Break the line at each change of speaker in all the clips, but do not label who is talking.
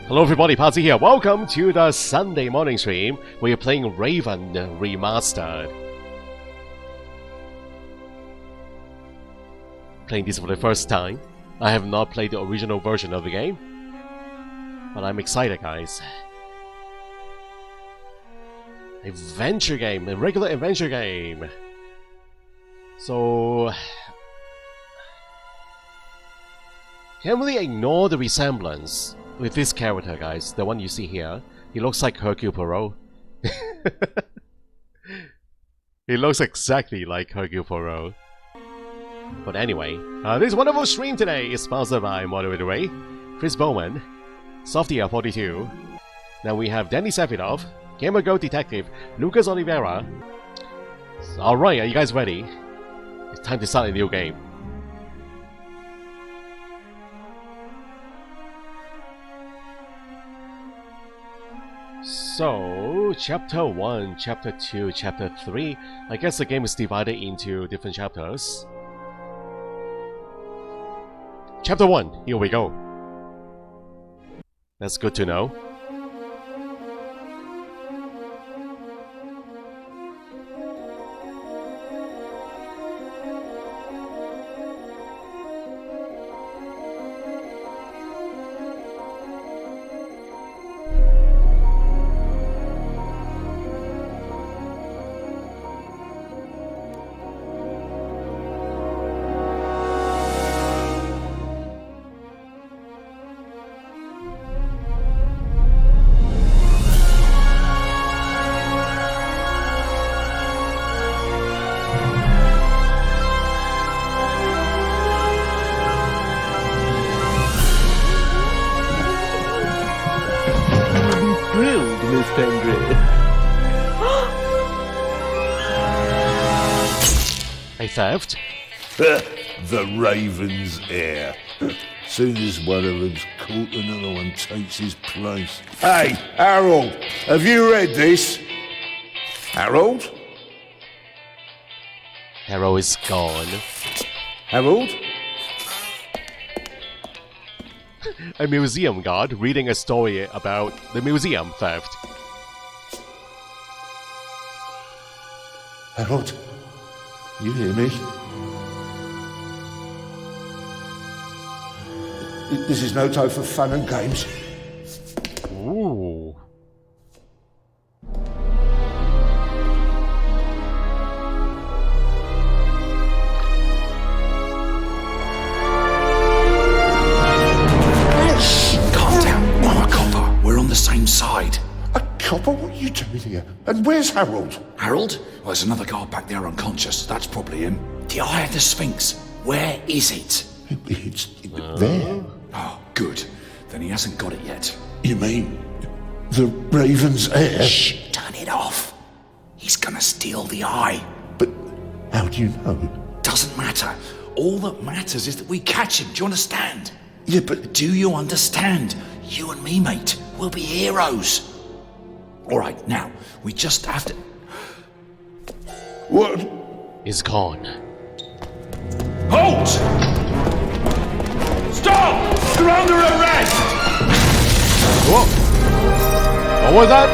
Hello everybody, Patsy here. Welcome to the Sunday morning stream where you're playing Raven Remastered. Playing this for the first time. I have not played the original version of the game, but I'm excited, guys. Adventure game, a regular adventure game. So can't really ignore the resemblance with this character, guys. The one you see here. He looks like Hercule Poirot. He looks exactly like Hercule Poirot. But anyway, this wonderful stream today is sponsored by Moderator Ray, Chris Bowman, Softia42. Now we have Danny Safidov, Gamer Go Detective, Lucas Oliveira. Alright, are you guys ready? It's time to start a new game. So, Chapter 1, Chapter 2, Chapter 3. I guess the game is divided into different chapters. Chapter 1, here we go. That's good to know. A theft?
The Raven's heir. Soon as one of them's caught, another one takes his place. Hey, Harold, have you read this? Harold?
Harold is gone.
Harold?
A museum guard reading a story about the museum theft.
Harold? You hear me? This is no time for fun and games.
Ooh.
Shh! Calm down. I'm a copper. We're on the same side.
A copper? What are you doing here? And where's Harold?
Harold? Well, there's another guard back there unconscious. That's probably him. The Eye of the Sphinx. Where is it?
It's there.
Oh, good. Then he hasn't got it yet.
You mean the Raven's heir?
Shh! Turn it off. He's gonna steal the eye.
But how do you know?
Doesn't matter. All that matters is that we catch him. Do you understand?
Yeah, but
Do you understand? You and me, mate. We'll be heroes. All right, now, we just have to...
what?
Is gone.
Halt! Stop! You're under arrest!
Whoa! What was that?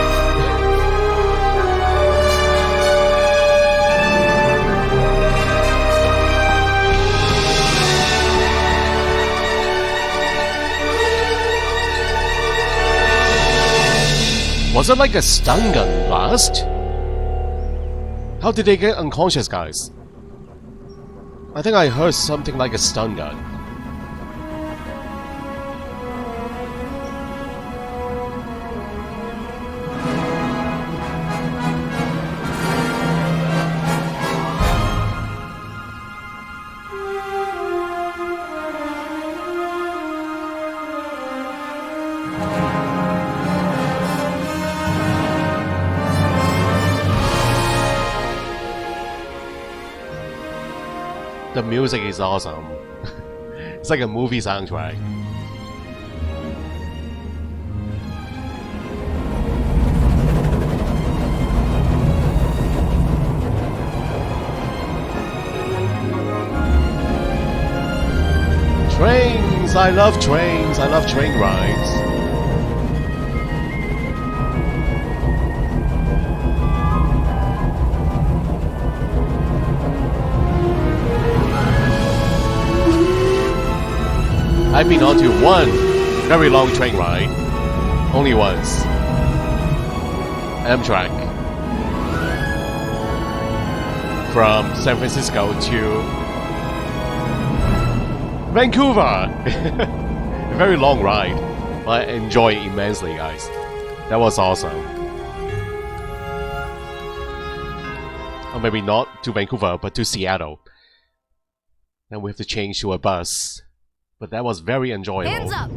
Was it like a stun gun blast? How did they get unconscious, guys? I think I heard something like a stun gun. The music is awesome. It's like a movie soundtrack. Trains! I love trains! I love train rides! I've been onto one very long train ride. Only once. Amtrak. From San Francisco to Vancouver. A very long ride. But I enjoy it immensely, guys. That was awesome. Or maybe not to Vancouver, but to Seattle. Then we have to change to a bus. But that was very enjoyable.
Hands up!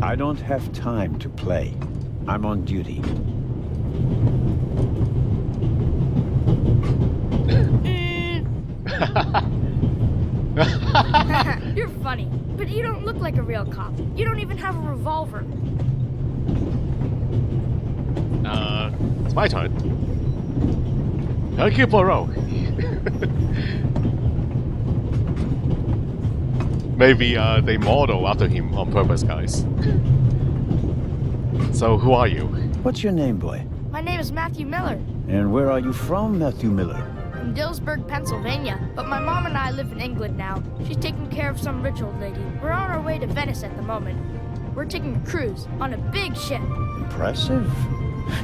I don't have time to play. I'm on duty.
You're funny, but you don't look like a real cop. You don't even have a revolver.
It's my turn. Hercule Poirot. Maybe they model after him on purpose, guys. So, who are you?
What's your name, boy?
My name is Matthew Miller.
And where are you from, Matthew Miller?
From Dillsburg, Pennsylvania. But my mom and I live in England now. She's taking care of some rich old lady. We're on our way to Venice at the moment. We're taking a cruise on a big ship.
Impressive.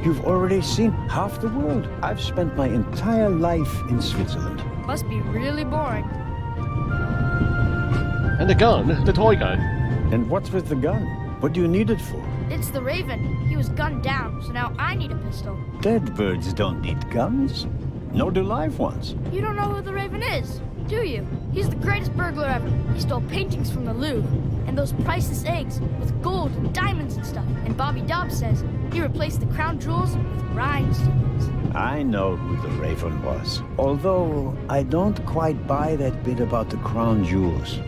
You've already seen half the world. I've spent my entire life in Switzerland.
Must be really boring.
And the gun, the toy gun.
And what's with the gun? What do you need it for?
It's the Raven. He was gunned down, so now I need a pistol.
Dead birds don't need guns. Nor do live ones.
You don't know who the Raven is, do you? He's the greatest burglar ever. He stole paintings from the Louvre, and those priceless eggs with gold and diamonds and stuff. And Bobby Dobbs says he replaced the crown jewels with rhinestones.
I know who the Raven was. Although, I don't quite buy that bit about the crown jewels.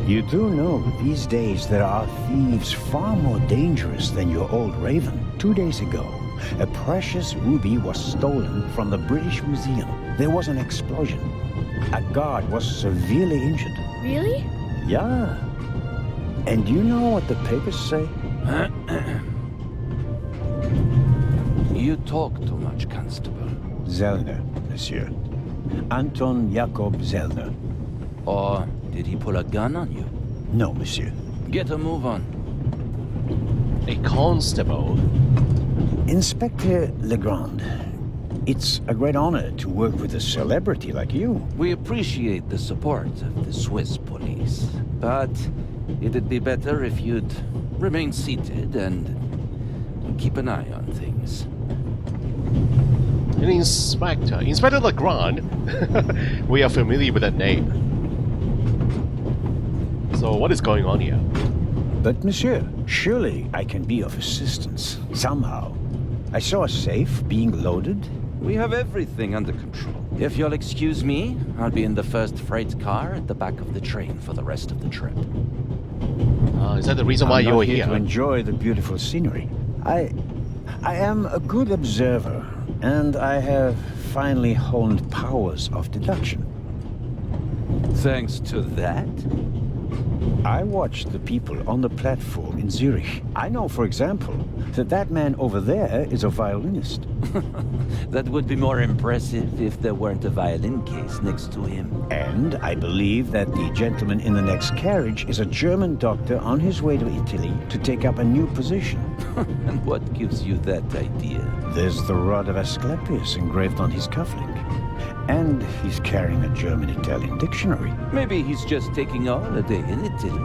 You do know these days there are thieves far more dangerous than your old Raven. 2 days ago, a precious ruby was stolen from the British Museum. There was an explosion. A guard was severely injured.
Really?
Yeah. And you know what the papers say?
You talk too much, Constable.
Zellner, monsieur. Anton Jakob Zellner.
Or did he pull a gun on you?
No, monsieur.
Get a move on.
A constable.
Inspector Legrand, it's a great honor to work with a celebrity like you.
We appreciate the support of the Swiss police, but it'd be better if you'd remain seated and keep an eye on things.
An inspector. Inspector Legrand. We are familiar with that name. So what is going on here?
But monsieur, surely I can be of assistance, somehow. I saw a safe being loaded.
We have everything under control. If you'll excuse me, I'll be in the first freight car at the back of the train for the rest of the trip.
Is that the reason why
I'm
you
not
were
here
here?
to enjoy the beautiful scenery. I am a good observer, and I have finally honed powers of deduction.
Thanks to that?
I watched the people on the platform in Zurich. I know, for example, that that man over there is a violinist.
That would be more impressive if there weren't a violin case next to him.
And I believe that the gentleman in the next carriage is a German doctor on his way to Italy to take up a new position.
And what gives you that idea?
There's the rod of Asclepius engraved on his cufflink. And he's carrying a German-Italian dictionary.
Maybe he's just taking a holiday in Italy,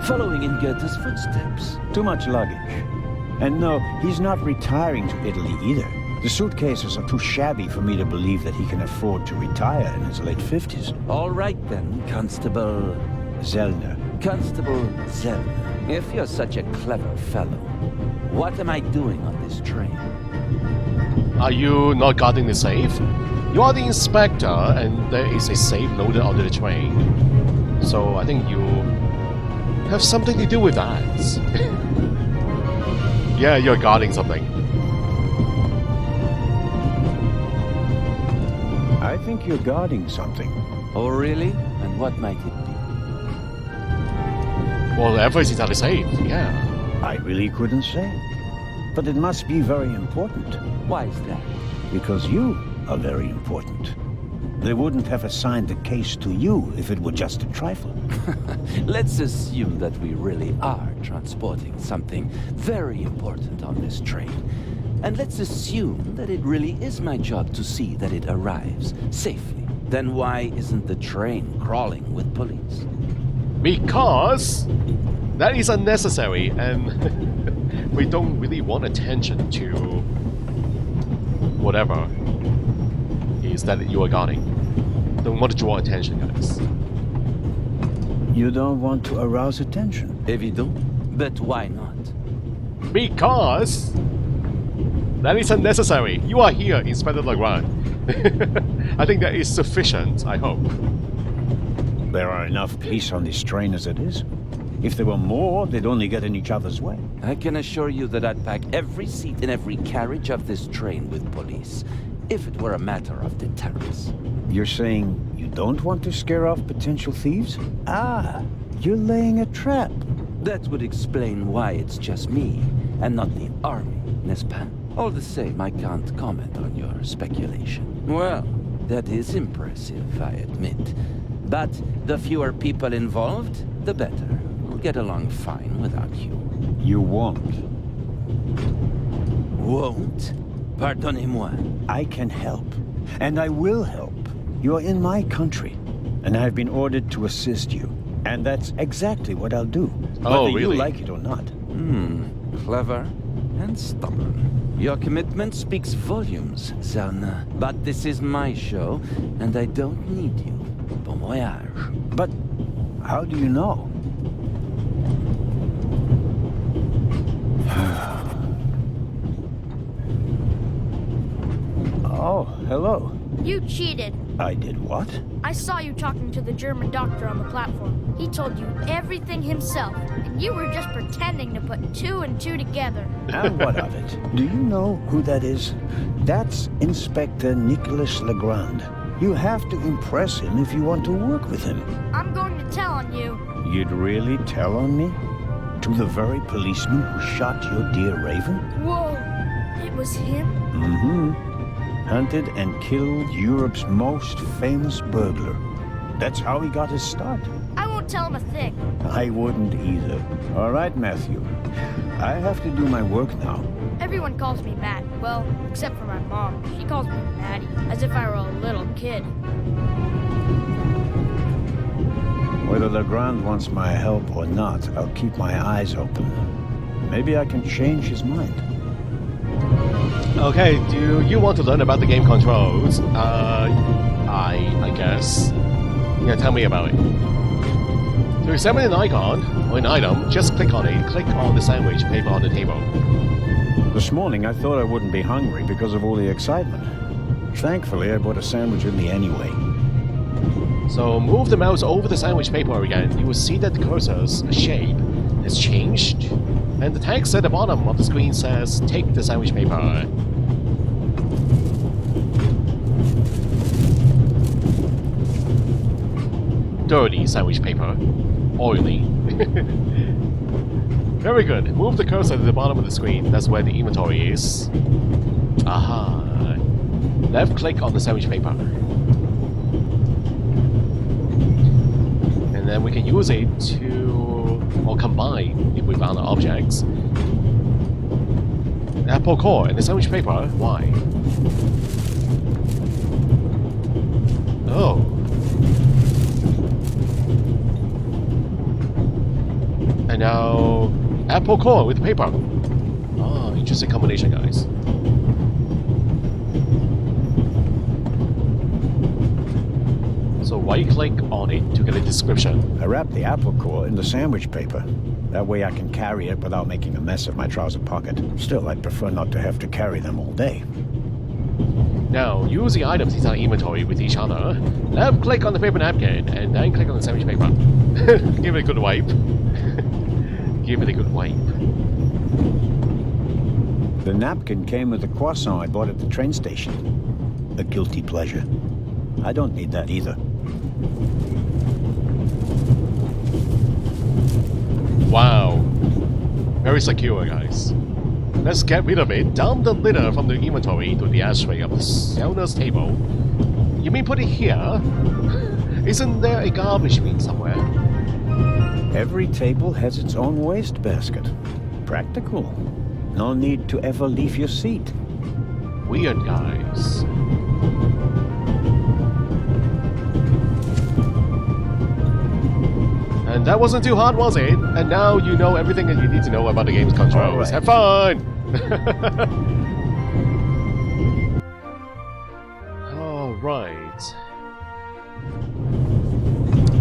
following in Goethe's footsteps.
Too much luggage. And no, he's not retiring to Italy either. The suitcases are too shabby for me to believe that he can afford to retire in his late 50s.
All right then, Constable...
Zellner.
Constable Zellner. If you're such a clever fellow, what am I doing on this train?
Are you not guarding the safe? You are the inspector, and there is a safe loaded onto the train. So I think you have something to do with that. Yeah, you're guarding something.
I think you're guarding something.
Oh, really? And what might it be?
Well, everything's out of safe, yeah.
I really couldn't say. But it must be very important.
Why is that?
Because you are very important. They wouldn't have assigned the case to you if it were just a trifle.
Let's assume that we really are transporting something very important on this train. And let's assume that it really is my job to see that it arrives safely. Then why isn't the train crawling with police?
Because that is unnecessary, and we don't really want attention to whatever is that you are guarding. Don't want to draw attention, guys.
You don't want to arouse attention.
Evident, but why not?
Because that is unnecessary. You are here, Inspector Legrand. I think that is sufficient, I hope.
There are enough police on this train as it is. If there were more, they'd only get in each other's way.
I can assure you that I'd pack every seat in every carriage of this train with police, if it were a matter of deterrence.
You're saying you don't want to scare off potential thieves? Ah, you're laying a trap.
That would explain why it's just me, and not the army, n'est-ce pas? All the same, I can't comment on your speculation. Well, that is impressive, I admit. But the fewer people involved, the better. We'll get along fine without you.
You won't.
Won't? Pardonnez-moi.
I can help, and I will help. You're in my country, and I've been ordered to assist you. And that's exactly what I'll do,
Oh,
whether
really?
you like it or not.
Clever and stubborn. Your commitment speaks volumes, Zarna. But this is my show, and I don't need you. Bon voyage.
But how do you know? Oh, hello.
You cheated.
I did what?
I saw you talking to the German doctor on the platform. He told you everything himself, and you were just pretending to put two and two together.
And what of it? Do you know who that is? That's Inspector Nicholas Legrand. You have to impress him if you want to work with him.
I'm going to tell on you.
You'd really tell on me? To the very policeman who shot your dear Raven?
Whoa, it was him?
Mm-hmm. Hunted and killed Europe's most famous burglar. That's how he got his start.
I won't tell him a thing.
I wouldn't either. All right, Matthew. I have to do my work now.
Everyone calls me Matt. Well, except for my mom. She calls me Maddie, as if I were a little kid.
Whether Legrand wants my help or not, I'll keep my eyes open. Maybe I can change his mind.
Okay, do you want to learn about the game controls? I guess. Yeah, tell me about it. To examine an icon, or an item, just click on it, click on the sandwich paper on the table.
This morning, I thought I wouldn't be hungry because of all the excitement. Thankfully, I bought a sandwich with me anyway.
So move the mouse over the sandwich paper again, you will see that the cursor's shape has changed, and the text at the bottom of the screen says, take the sandwich paper. Dirty sandwich paper. Oily. Very good. Move the cursor to the bottom of the screen. That's where the inventory is. Aha. Left click on the sandwich paper. And then we can use it to, or combine if we found objects. Apple core and the sandwich paper. Why? Oh. And now, apple core with paper. Oh, interesting combination, guys. So right-click on it to get a description.
I wrapped the apple core in the sandwich paper. That way I can carry it without making a mess of my trouser pocket. Still, I'd prefer not to have to carry them all day.
Now, use the items in our inventory with each other. Left-click on the paper napkin, and then click on the sandwich paper. Give it a good wipe. Give it a good wipe.
The napkin came with the croissant I bought at the train station. A guilty pleasure. I don't need that either.
Wow. Very secure, guys. Let's get rid of it. Dump the litter from the inventory to the ashtray of the owner's table. You mean put it here? Isn't there a garbage bin somewhere?
Every table has its own waste basket. Practical. No need to ever leave your seat.
Weird guys. And that wasn't too hard, was it? And now you know everything that you need to know about the game's controls.
Alright.
Have fun! Alright.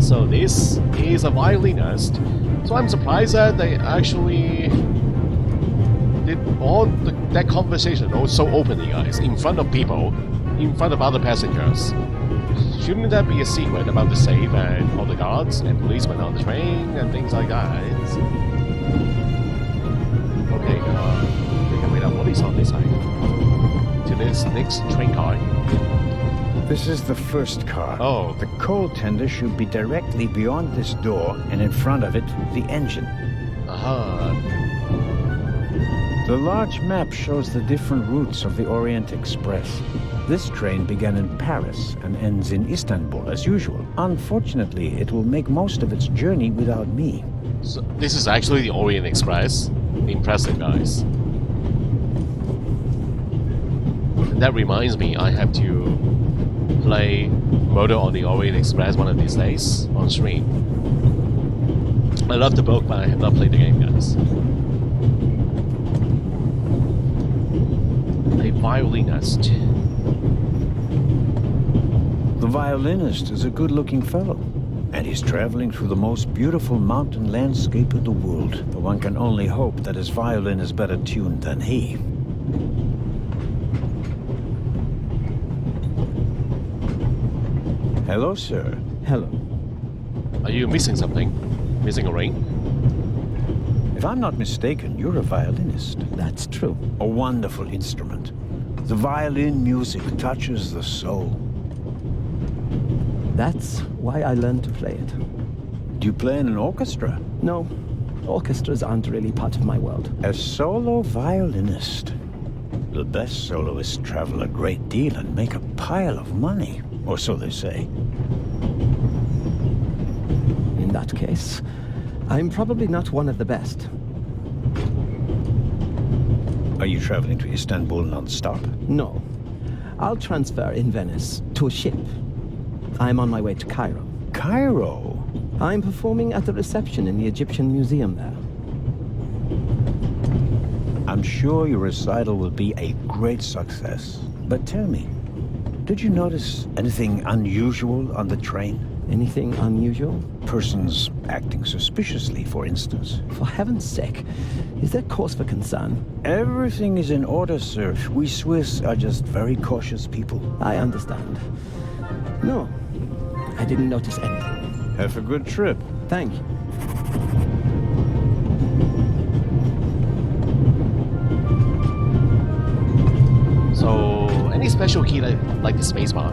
So this is a violinist. So I'm surprised that they actually did all that conversation so openly, guys, in front of people, in front of other passengers. Shouldn't that be a secret about the safe and all the guards and policemen on the train and things like that? Okay, we can wait out what is on this side. To this next train car.
This is the first car.
Oh.
The coal tender should be directly beyond this door, and in front of it, the engine.
Aha.
The large map shows the different routes of the Orient Express. This train began in Paris and ends in Istanbul, as usual. Unfortunately, it will make most of its journey without me.
So this is actually the Orient Express. Impressive, guys. And that reminds me, I have to play Murder on the Orient Express one of these days on stream. I love the book, but I have not played the game, guys. A violinist.
The violinist is a good-looking fellow, and he's traveling through the most beautiful mountain landscape in the world. But one can only hope that his violin is better tuned than he. Hello, sir.
Hello.
Are you missing something? Missing a ring?
If I'm not mistaken, you're a violinist.
That's true.
A wonderful instrument. The violin music touches the soul.
That's why I learned to play it.
Do you play in an orchestra?
No, orchestras aren't really part of my world.
A solo violinist. The best soloists travel a great deal and make a pile of money, or so they say.
In that case, I'm probably not one of the best.
Are you traveling to Istanbul non-stop?
No. I'll transfer in Venice to a ship. I'm on my way to Cairo.
Cairo?
I'm performing at the reception in the Egyptian Museum there.
I'm sure your recital will be a great success. But tell me, did you notice anything unusual on the train?
Anything unusual?
Persons acting suspiciously, for instance.
For heaven's sake, is there cause for concern?
Everything is in order, sir. We Swiss are just very cautious people.
I understand. No, I didn't notice anything.
Have a good trip.
Thank you.
So, any special key like the spacebar?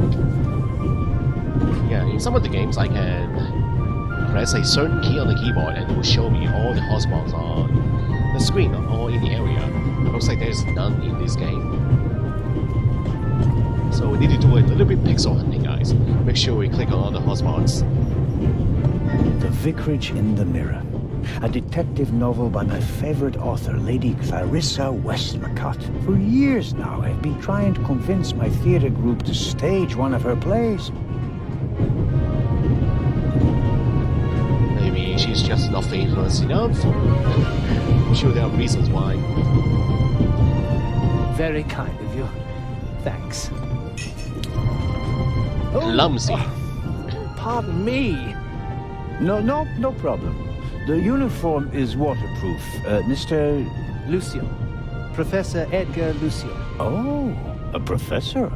Yeah, in some of the games I can press a certain key on the keyboard and it will show me all the hotspots on the screen or in the area. Looks like there's none in this game. So we need to do a little bit pixel hunting, guys. Make sure we click on all the hotspots.
The Vicarage in the Mirror. A detective novel by my favorite author, Lady Clarissa Westmacott. For years now, I've been trying to convince my theater group to stage one of her plays.
Maybe she's just not famous enough. I'm sure there are reasons why.
Very kind of you. Thanks.
Clumsy.
Pardon me.
No problem. The uniform is waterproof. Mr.
Lucio. Professor Edgar Lucio.
Oh, a professor.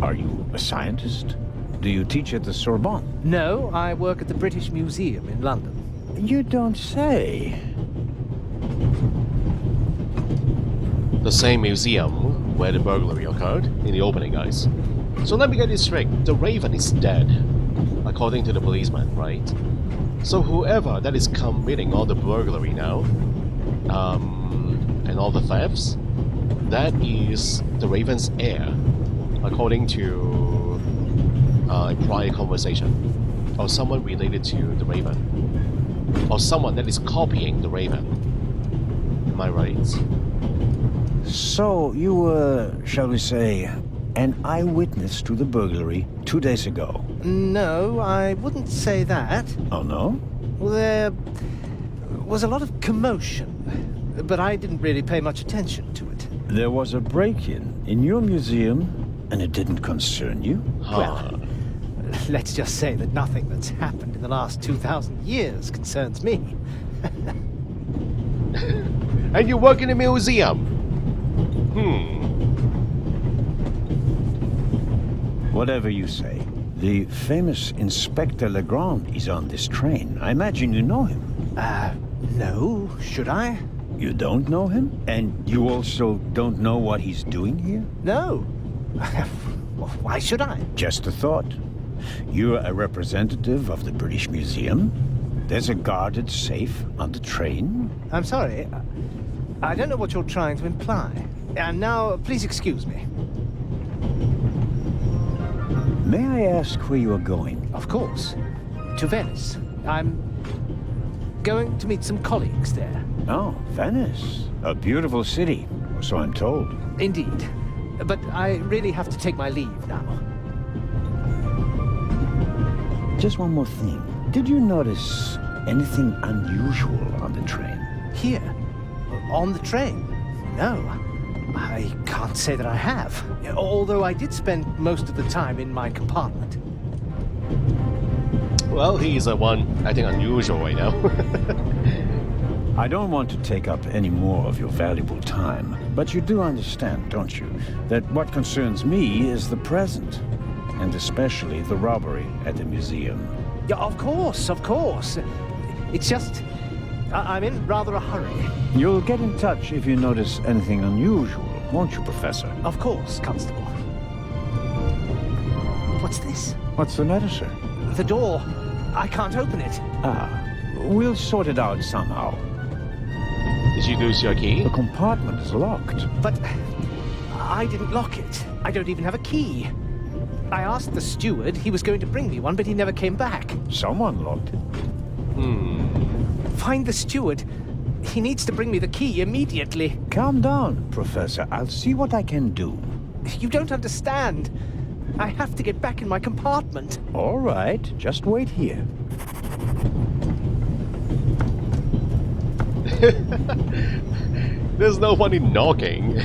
Are you a scientist? Do you teach at the Sorbonne?
No, I work at the British Museum in London.
You don't say.
The same museum where the burglary occurred in the opening, guys. So let me get this straight. The Raven is dead, according to the policeman, right? So whoever that is committing all the burglary now, and all the thefts, that is the Raven's heir. according to a prior conversation, or someone related to the Raven, or someone that is copying the Raven. Am I right?
So, you were, shall we say, an eyewitness to the burglary 2 days ago?
No, I wouldn't say that.
Oh, no?
Well, there was a lot of commotion, but I didn't really pay much attention to it.
There was a break-in in your museum, and it didn't concern you?
Well, let's just say that nothing that's happened in the last 2,000 years concerns me.
And you work in a museum?
Whatever you say. The famous Inspector Legrand is on this train. I imagine you know him.
No, should I?
You don't know him? And you also don't know what he's doing here?
No. Why should I?
Just a thought. You're a representative of the British Museum. There's a guarded safe on the train.
I'm sorry. I don't know what you're trying to imply. And now, please excuse me.
May I ask where you are going?
Of course. To Venice. I'm going to meet some colleagues there.
Oh, Venice. A beautiful city, or so I'm told.
Indeed. But I really have to take my leave now.
Just one more thing. Did you notice anything unusual on the train?
Here? On the train? No. I can't say that I have. Although I did spend most of the time in my compartment.
Well, he's the one acting unusual right now.
I don't want to take up any more of your valuable time, but you do understand, don't you, that what concerns me is the present, and especially the robbery at the museum.
Yeah, of course, of course. It's just... I'm in rather a hurry.
You'll get in touch if you notice anything unusual, won't you, Professor?
Of course, Constable. What's this?
What's the matter, sir?
The door. I can't open it.
We'll sort it out somehow.
Did you lose your key?
The compartment is locked.
But I didn't lock it. I don't even have a key. I asked the steward. He was going to bring me one, but he never came back.
Someone locked it.
Find the steward. He needs to bring me the key immediately.
Calm down, Professor. I'll see what I can do.
You don't understand. I have to get back in my compartment.
All right, just wait here.
There's no funny knocking.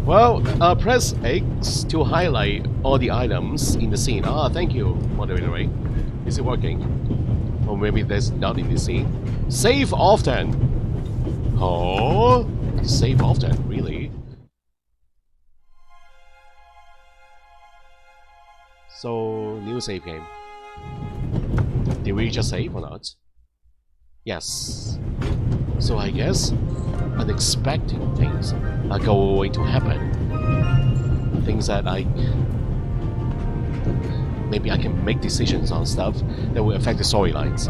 Well, press X to highlight all the items in the scene. Ah, thank you, moderator Ray. Is it working? Or maybe there's not in the scene. Save often! Oh? Save often? Really? So, new save game. Did we just save or not? Yes. So I guess unexpected things are going to happen. Things that maybe I can make decisions on stuff that will affect the storylines.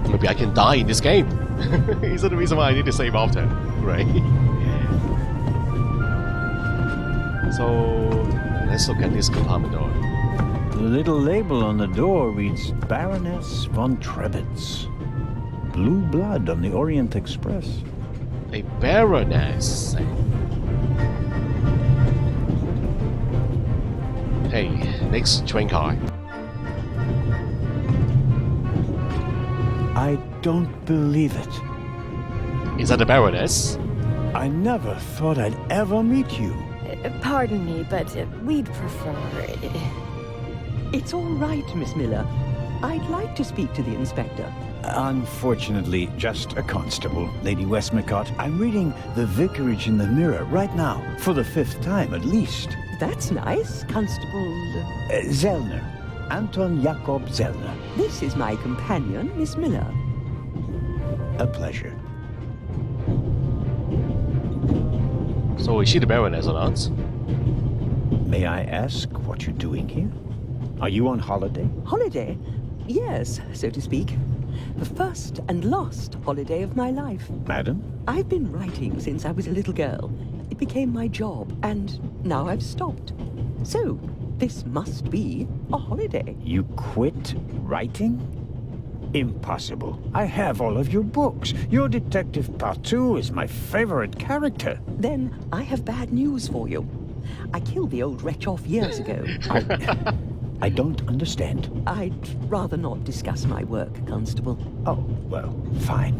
Maybe I can die in this game. Is that the reason why I need to save often? Right? So let's look at this compartment door.
The little label on the door reads Baroness von Trebitz. Blue blood on the Orient Express.
A baroness. Hey, next train car.
I don't believe it.
Is that the baroness?
I never thought I'd ever meet you.
Pardon me, but we'd prefer...
It's all right, Miss Miller. I'd like to speak to the inspector.
Unfortunately, just a constable, Lady Westmacott. I'm reading The Vicarage in the Mirror right now, for the 5th time at least.
That's nice, Constable...
Zellner. Anton Jakob Zellner.
This is my companion, Miss Miller.
A pleasure.
So is she the baroness or not?
May I ask what you're doing here? Are you on holiday?
Holiday? Yes, so to speak. The first and last holiday of my life.
Madam?
I've been writing since I was a little girl. It became my job, and now I've stopped. So, this must be a holiday.
You quit writing? Impossible. I have all of your books. Your Detective Partout is my favorite character.
Then I have bad news for you. I killed the old wretch off years ago.
I don't understand.
I'd rather not discuss my work, Constable.
Oh, well, fine.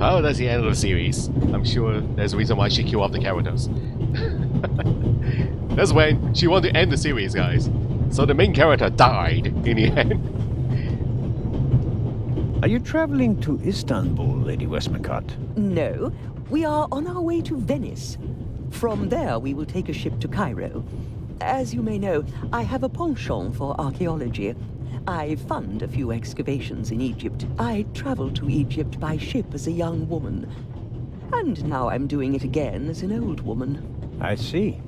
Oh, that's the end of the series. I'm sure there's a reason why she killed off the characters. That's when she wanted to end the series, guys. So the main character died in the end.
Are you traveling to Istanbul, Lady Westmacott?
No, we are on our way to Venice. From there, we will take a ship to Cairo. As you may know, I have a penchant for archaeology. I fund a few excavations in Egypt. I traveled to Egypt by ship as a young woman. And now I'm doing it again as an old woman.
I see.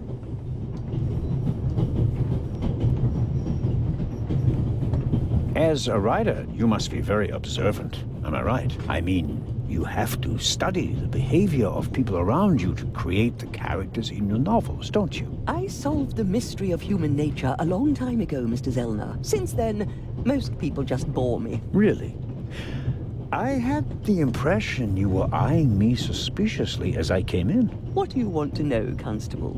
As a writer, you must be very observant. Am I right? I mean, you have to study the behavior of people around you to create the characters in your novels, don't you?
I solved the mystery of human nature a long time ago, Mr. Zellner. Since then, most people just bore me.
Really? I had the impression you were eyeing me suspiciously as I came in.
What do you want to know, Constable?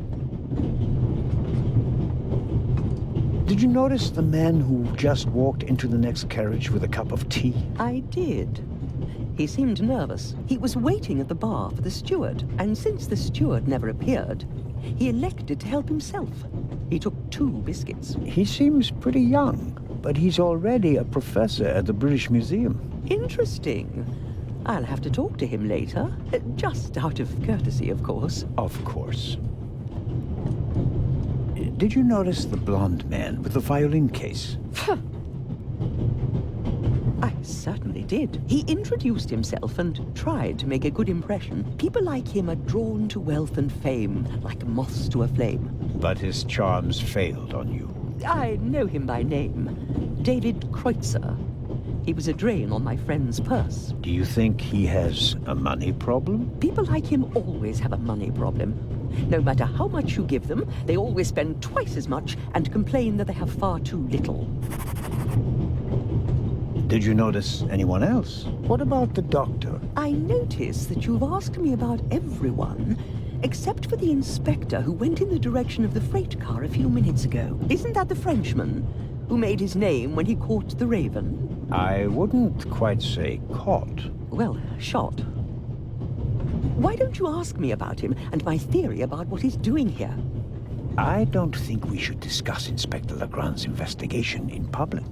Did you notice the man who just walked into the next carriage with a cup of tea?
I did. He seemed nervous. He was waiting at the bar for the steward, and since the steward never appeared, he elected to help himself. He took 2 biscuits.
He seems pretty young, but he's already a professor at the British Museum.
Interesting. I'll have to talk to him later. Just out of courtesy, of course.
Of course. Did you notice the blonde man with the violin case?
I certainly did. He introduced himself and tried to make a good impression. People like him are drawn to wealth and fame, like moths to a flame.
But his charms failed on you.
I know him by name. David Kreutzer. He was a drain on my friend's purse.
Do you think he has a money problem?
People like him always have a money problem. No matter how much you give them, they always spend twice as much and complain that they have far too little.
Did you notice anyone else? What about the doctor?
I notice that you've asked me about everyone, except for the inspector who went in the direction of the freight car a few minutes ago. Isn't that the Frenchman who made his name when he caught the Raven?
I wouldn't quite say caught.
Well, shot. Why don't you ask me about him and my theory about what he's doing here?
I don't think we should discuss Inspector Legrand's investigation in public.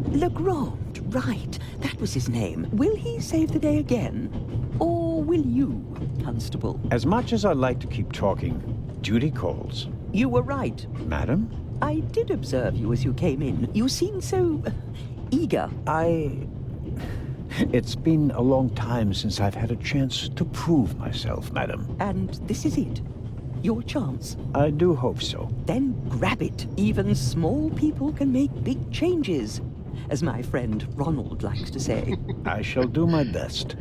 Legrand, right. That was his name. Will he save the day again? Or will you, Constable?
As much as I'd like to keep talking, duty calls.
You were right.
Madam?
I did observe you as you came in. You seemed so eager.
It's been a long time since I've had a chance to prove myself, madam.
And this is it? Your chance?
I do hope so.
Then grab it. Even small people can make big changes, as my friend Ronald likes to say.
I shall do my best.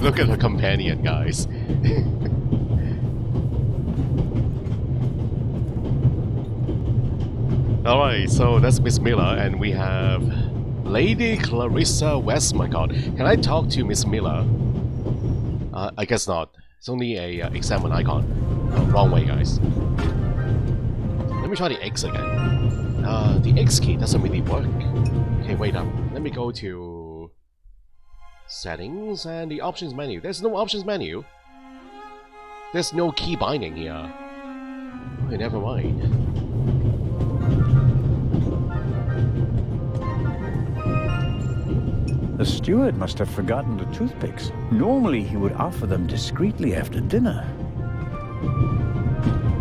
Look at her companion, guys. Alright, so that's Miss Miller, and we have Lady Clarissa Westmacott. Can I talk to Miss Miller? I guess not. It's only a examine icon. Oh, wrong way, guys. Let me try the X again. The X key doesn't really work. Okay, wait up. Let me go to settings and the options menu. There's no options menu. There's no key binding here. Okay, never mind.
The steward must have forgotten the toothpicks. Normally he would offer them discreetly after dinner.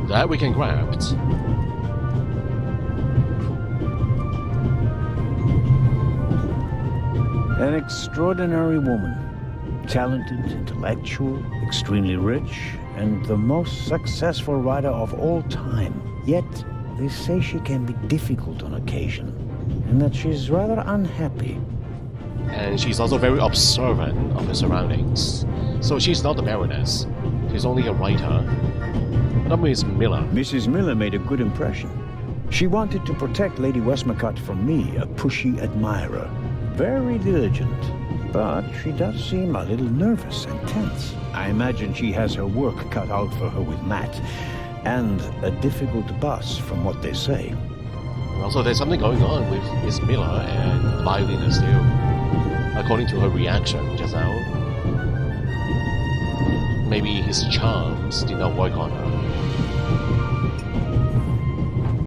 That we can grab.
An extraordinary woman. Talented, intellectual, extremely rich, and the most successful writer of all time. Yet, they say she can be difficult on occasion, and that she's rather unhappy.
And she's also very observant of her surroundings. So she's not the Baroness. She's only a writer. But Miss Miller.
Mrs. Miller made a good impression. She wanted to protect Lady Westmacott from me, a pushy admirer. Very diligent. But she does seem a little nervous and tense. I imagine she has her work cut out for her with Matt. And a difficult boss, from what they say.
Also, there's something going on with Miss Miller and the violinist too. According to her reaction just now. Maybe his charms did not work on her.